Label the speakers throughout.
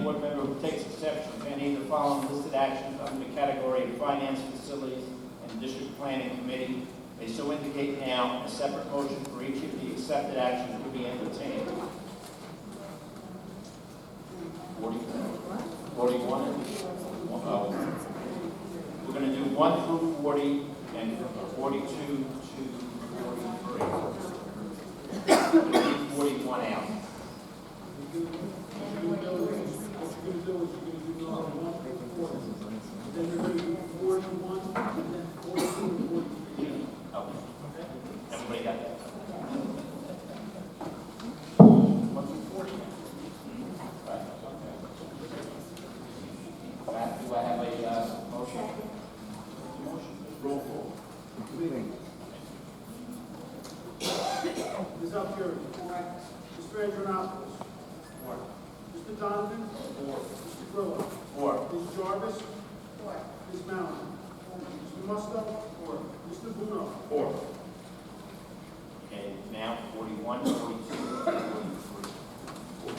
Speaker 1: board member who takes exception to any of the following listed actions under the category of Finance, Facilities, and District Planning Committee may so indicate now, and a separate motion for each of the accepted actions will be entertained. 41. We're going to do 1 through 40 and 42 to 43. Leave 41 out.
Speaker 2: Then you're going to do 41, and then 42 and 43.
Speaker 1: Okay. Everybody got that? 1 through 40. Right. Okay. Do I have a motion? Roll call.
Speaker 2: Ms. Alfieri. Mr. Andronopoulos. Mr. Donovan. Mr. Grillo.
Speaker 1: 4.
Speaker 2: Ms. Jarvis. Ms. Mallon. Mr. Musto. Mr. Bruno.
Speaker 1: 4. Okay, now 41, 42, 43.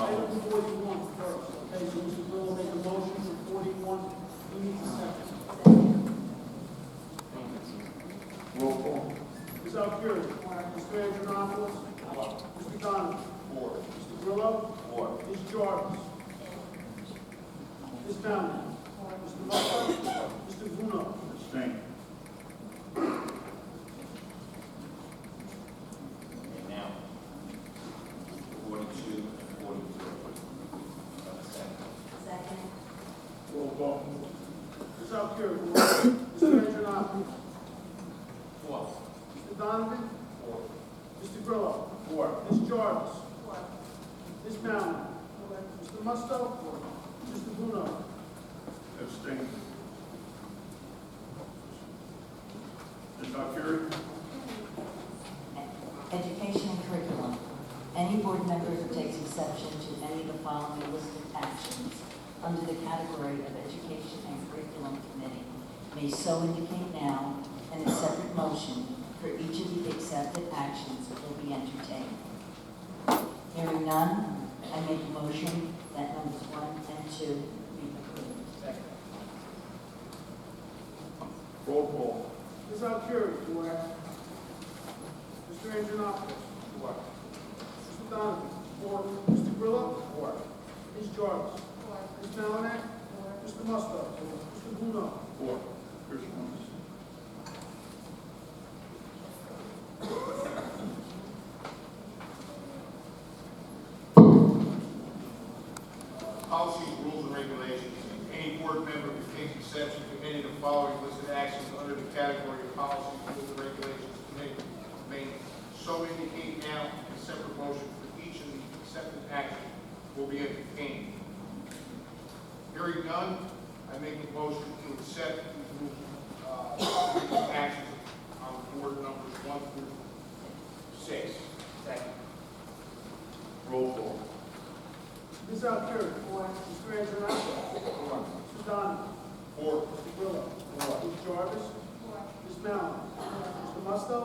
Speaker 2: Item 41 first. Okay, so Mr. Grillo make a motion for 41. Who needs a second?
Speaker 1: Roll call.
Speaker 2: Ms. Alfieri. Mr. Andronopoulos. Mr. Donovan.
Speaker 1: 4.
Speaker 2: Mr. Grillo.
Speaker 1: 4.
Speaker 2: Ms. Jarvis. Ms. Mallon. Mr. Musto. Mr. Bruno.
Speaker 1: Abstain. Now, 42 and 43.
Speaker 3: Second.
Speaker 1: Roll call.
Speaker 2: Ms. Alfieri. Mr. Andronopoulos.
Speaker 1: 4.
Speaker 2: Mr. Donovan.
Speaker 1: 4.
Speaker 2: Mr. Grillo.
Speaker 1: 4.
Speaker 2: Ms. Jarvis. Ms. Mallon. Mr. Musto. Mr. Bruno.
Speaker 1: Abstain. Ms. Alfieri?
Speaker 3: Education and curriculum. Any board member who takes exception to any of the following listed actions under the category of Education and Curriculum Committee may so indicate now, and a separate motion for each of the accepted actions will be entertained. Hearing none, I make a motion that numbers 1 and 2 be approved.
Speaker 1: Second. Roll call.
Speaker 2: Ms. Alfieri. Mr. Andronopoulos.
Speaker 1: 4.
Speaker 2: Mr. Donovan. Mr. Grillo.
Speaker 1: 4.
Speaker 2: Ms. Jarvis. Ms. Mallon. Mr. Musto. Mr. Bruno.
Speaker 1: 4.
Speaker 4: Policies, rules, and regulations. Any board member who takes exception to any of the following listed actions under the category of policies, rules, and regulations committee may so indicate now, and a separate motion for each of the accepted actions will be entertained. Hearing none, I make a motion to accept these actions on board numbers 1 through 6.
Speaker 1: Second. Roll call.
Speaker 2: Ms. Alfieri. Mr. Andronopoulos.
Speaker 1: 4.
Speaker 2: Mr. Donovan.
Speaker 4: 4.
Speaker 2: Mr. Grillo. Ms. Jarvis. Ms. Mallon. Mr. Musto.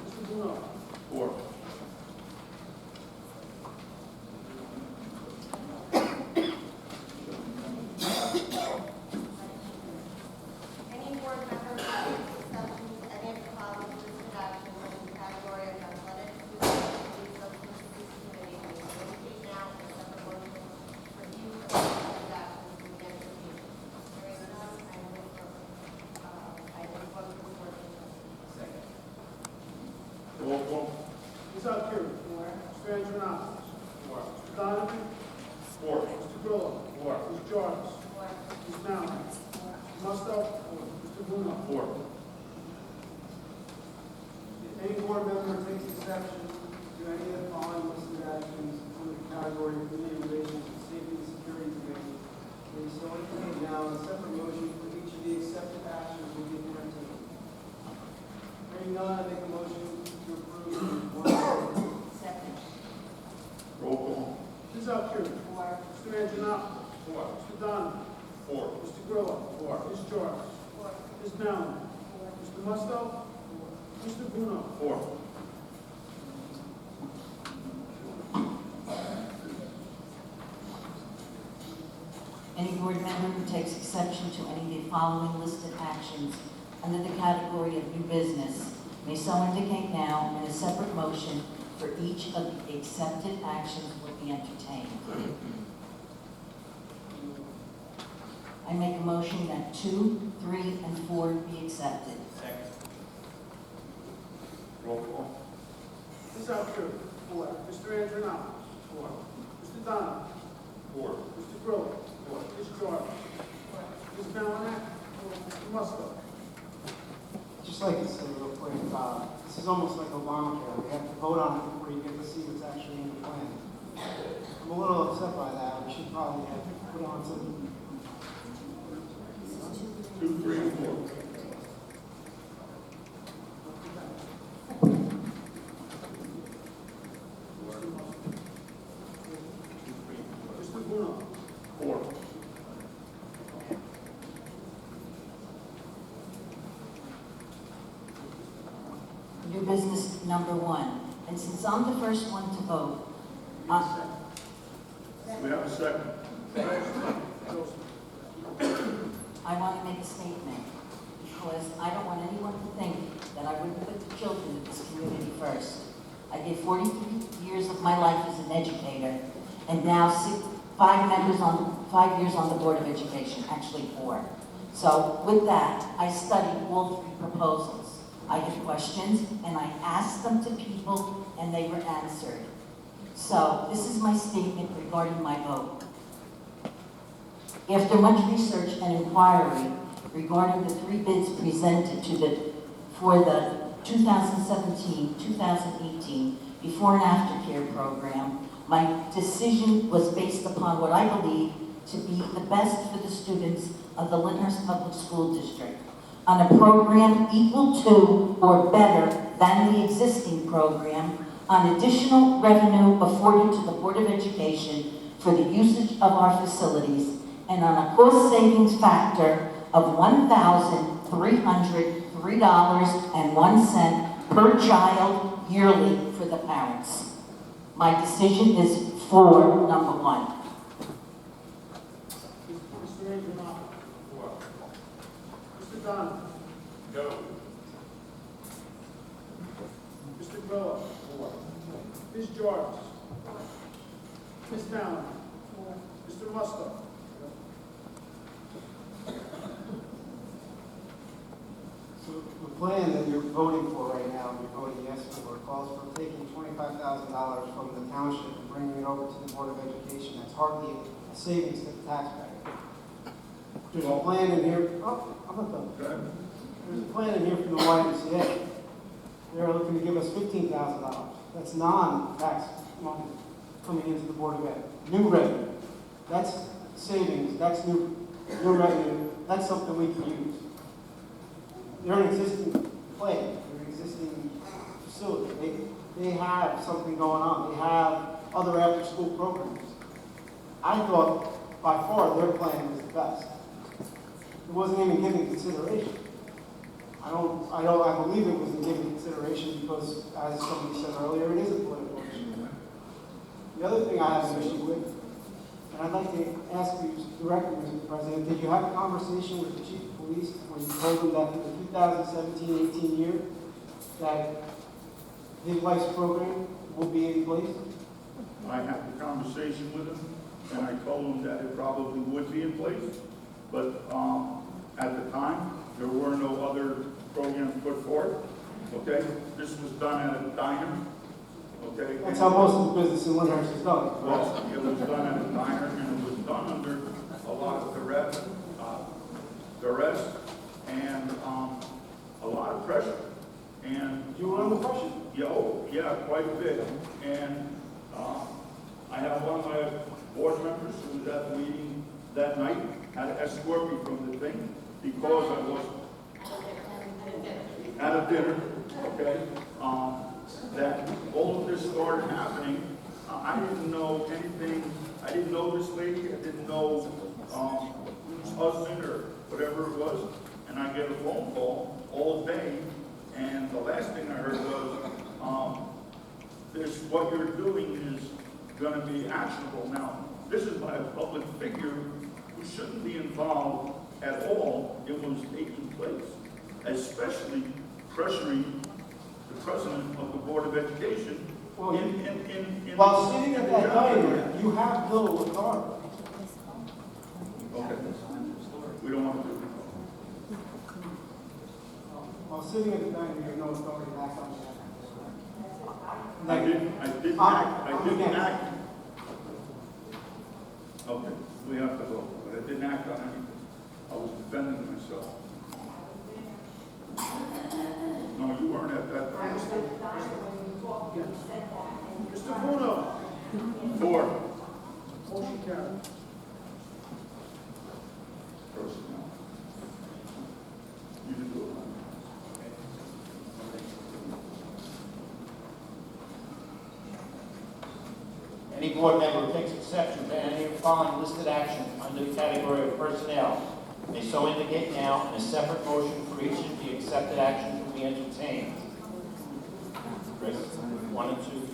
Speaker 2: Mr. Bruno.
Speaker 1: 4.
Speaker 5: Any board member who takes exception to any of the following listed actions under the category of athletics, youth, substance abuse committee may indicate now and a separate motion for each of the listed actions will be entertained. Hearing none, I move for items 1 through 14.
Speaker 1: Second.
Speaker 4: Roll call.
Speaker 2: Ms. Alfieri. Mr. Andronopoulos.
Speaker 1: 4.
Speaker 2: Mr. Donovan.
Speaker 4: 4.
Speaker 2: Mr. Grillo.
Speaker 1: 4.
Speaker 2: Ms. Jarvis. Ms. Mallon. Mr. Musto. Mr. Bruno.
Speaker 1: 4.
Speaker 6: Any board member takes exception to any of the following listed actions under the category of community relations and safety and security committee may so indicate now, and a separate motion for each of the accepted actions will be entertained. Hearing none, I make a motion to approve 1.
Speaker 3: Second.
Speaker 1: Roll call.
Speaker 2: Ms. Alfieri. Mr. Andronopoulos.
Speaker 4: 4.
Speaker 2: Mr. Donovan.
Speaker 4: 4.
Speaker 2: Mr. Grillo.
Speaker 1: 4.
Speaker 2: Ms. Jarvis. Ms. Mallon. Mr. Musto. Mr. Bruno.
Speaker 1: 4.
Speaker 3: Any board member who takes exception to any of the following listed actions under the category of new business may so indicate now, and a separate motion for each of the accepted actions will be entertained. I make a motion that 2, 3, and 4 be accepted.
Speaker 1: Second.
Speaker 7: Roll call.
Speaker 2: Ms. Alfieri. 4. Mr. Andronakis. 4. Mr. Donovan.
Speaker 7: 4.
Speaker 2: Mr. Grillo. 4. Ms. George. 4. Ms. Malinack. 4. Mr. Musto.
Speaker 6: Just like to say real quick, this is almost like Obamacare. We have to vote on it before you get to see what's actually in the plan. I'm a little upset by that. We should probably have put on some.
Speaker 7: 2, 3, and 4.
Speaker 2: Mr. Bruno.
Speaker 7: 4.
Speaker 3: New business number 1. And since I'm the first one to vote,
Speaker 7: We have a second.
Speaker 3: I want to make a statement, because I don't want anyone to think that I wouldn't put the children of this community first. I did 43 years of my life as an educator, and now 5 years on the Board of Education, actually 4. So with that, I studied all 3 proposals. I had questions, and I asked them to people, and they were answered. So this is my statement regarding my vote. After much research and inquiry regarding the 3 bids presented for the 2017-2018 before and after care program, my decision was based upon what I believe to be the best for the students of the Lyndhurst Public School District on a program equal to or better than the existing program, on additional revenue afforded to the Board of Education for the usage of our facilities, and on a cost savings factor of $1,303.01 per child yearly for the parents. My decision is for number 1.
Speaker 2: Mr. Andronakis. 4. Mr. Donovan.
Speaker 7: No.
Speaker 2: Mr. Grillo. 4. Ms. George. 4. Ms. Malinack. 4. Mr. Musto.
Speaker 6: So the plan that you're voting for right now, you're voting yes for, calls for taking $25,000 from the township and bringing it over to the Board of Education. That's hardly a savings to the taxpayer. There's a plan in here. Oh, I'm not done.
Speaker 7: Go ahead.
Speaker 6: There's a plan in here from the YMCA. They're looking to give us $15,000. That's non-tax money coming into the Board of Ed. New revenue. That's savings. That's new revenue. That's something we can use. They're an existing plan. They're an existing facility. They have something going on. They have other after-school programs. I thought by far their plan was the best. It wasn't even given consideration. I believe it wasn't given consideration because, as somebody said earlier, it is a political issue. The other thing I have an issue with, and I'd like to ask you directly, Mr. President, did you have a conversation with the Chief of Police when you told him that in the 2017-18 year that his wife's program will be in place?
Speaker 7: I had the conversation with him, and I told him that it probably would be in place, but at the time, there were no other programs put forth, okay? This was done at a diner, okay?
Speaker 6: That's how most of the business in Lyndhurst is done.
Speaker 7: Well, it was done at a diner, and it was done under a lot of duress and a lot of pressure. And
Speaker 6: You were under pressure.
Speaker 7: yeah, quite a bit. And I have one of my board members who was at the meeting that night, had to escort me from the thing because I was at a dinner, okay? That all of this started happening. I didn't know anything. I didn't know this lady. I didn't know whose husband or whatever it was. And I get a phone call all day, and the last thing I heard was, what you're doing is going to be actionable. Now, this is by a public figure who shouldn't be involved at all in what was taking place, especially pressuring the president of the Board of Education
Speaker 6: Well,
Speaker 7: in
Speaker 6: while sitting at that dining, you have no authority.
Speaker 7: Okay. We don't want to do
Speaker 6: While sitting at the dining, you have no authority to act on that.
Speaker 7: it. I didn't act. Okay, we have to vote, but I didn't act on anything. I was defending myself. No, you weren't at that time.
Speaker 2: Mr. Bruno,
Speaker 7: Four.
Speaker 2: motion carried.
Speaker 7: Personnel. You didn't do it.
Speaker 1: Any board member who takes exception to any of the following listed actions under the category of personnel may so indicate now, and a separate motion for each of the accepted actions will be entertained. Chris, 1 and 2.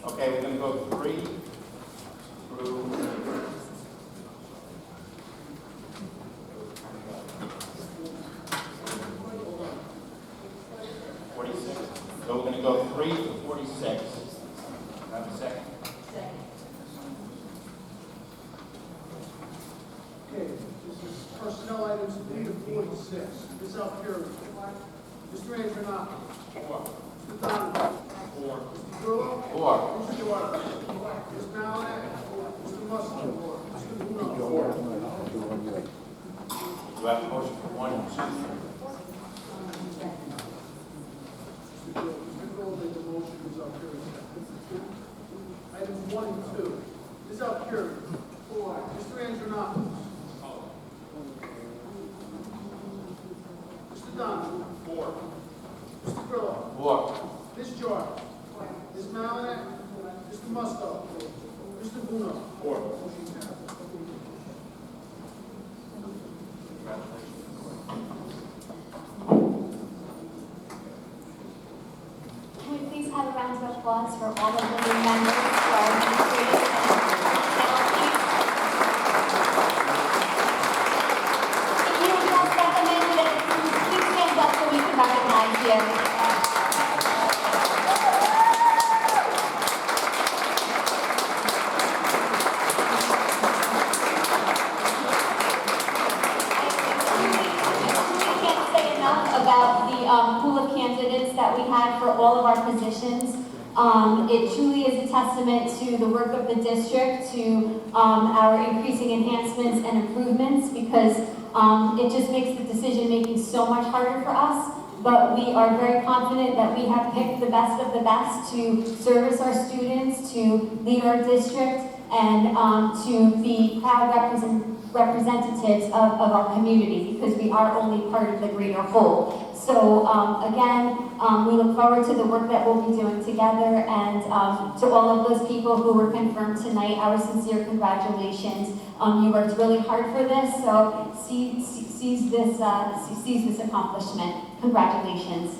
Speaker 1: Okay, we're going to go 3 through 46. So we're going to go 3 to 46. Have a second.
Speaker 2: Okay, this is personnel items 3 to 46. Ms. Alfieri. Mr. Andronakis. Mr. Donovan. Mr. Grillo.
Speaker 1: 4.
Speaker 2: Mr. Duarte. Ms. Malinak. Mr. Musto. Mr. Bruno.
Speaker 1: Do I have a motion for 1 and 2?
Speaker 2: Mr. Grillo made the motion, Ms. Alfieri. Items 1 and 2. Ms. Alfieri. Mr. Andronakis. Mr. Donovan.
Speaker 4: 4.
Speaker 2: Mr. Grillo.
Speaker 1: 4.
Speaker 2: Ms. George. Ms. Malinak. Mr. Musto. Mr. Bruno.
Speaker 7: 4.
Speaker 2: Motion carried.
Speaker 8: Can we please have a round of applause for all of the new members who are administrative penalties? If you would just recommend that please stand up so we can recognize you. I can't say enough about the pool of candidates that we had for all of our positions. It truly is a testament to the work of the district, to our increasing enhancements and improvements, because it just makes the decision-making so much harder for us. But we are very confident that we have picked the best of the best to service our students, to lead our district, and to be proud representatives of our community, because we are only part of the greater whole. So again, we look forward to the work that we'll be doing together, and to all of those people who were confirmed tonight, our sincere congratulations. You worked really hard for this, so seize this accomplishment. Congratulations.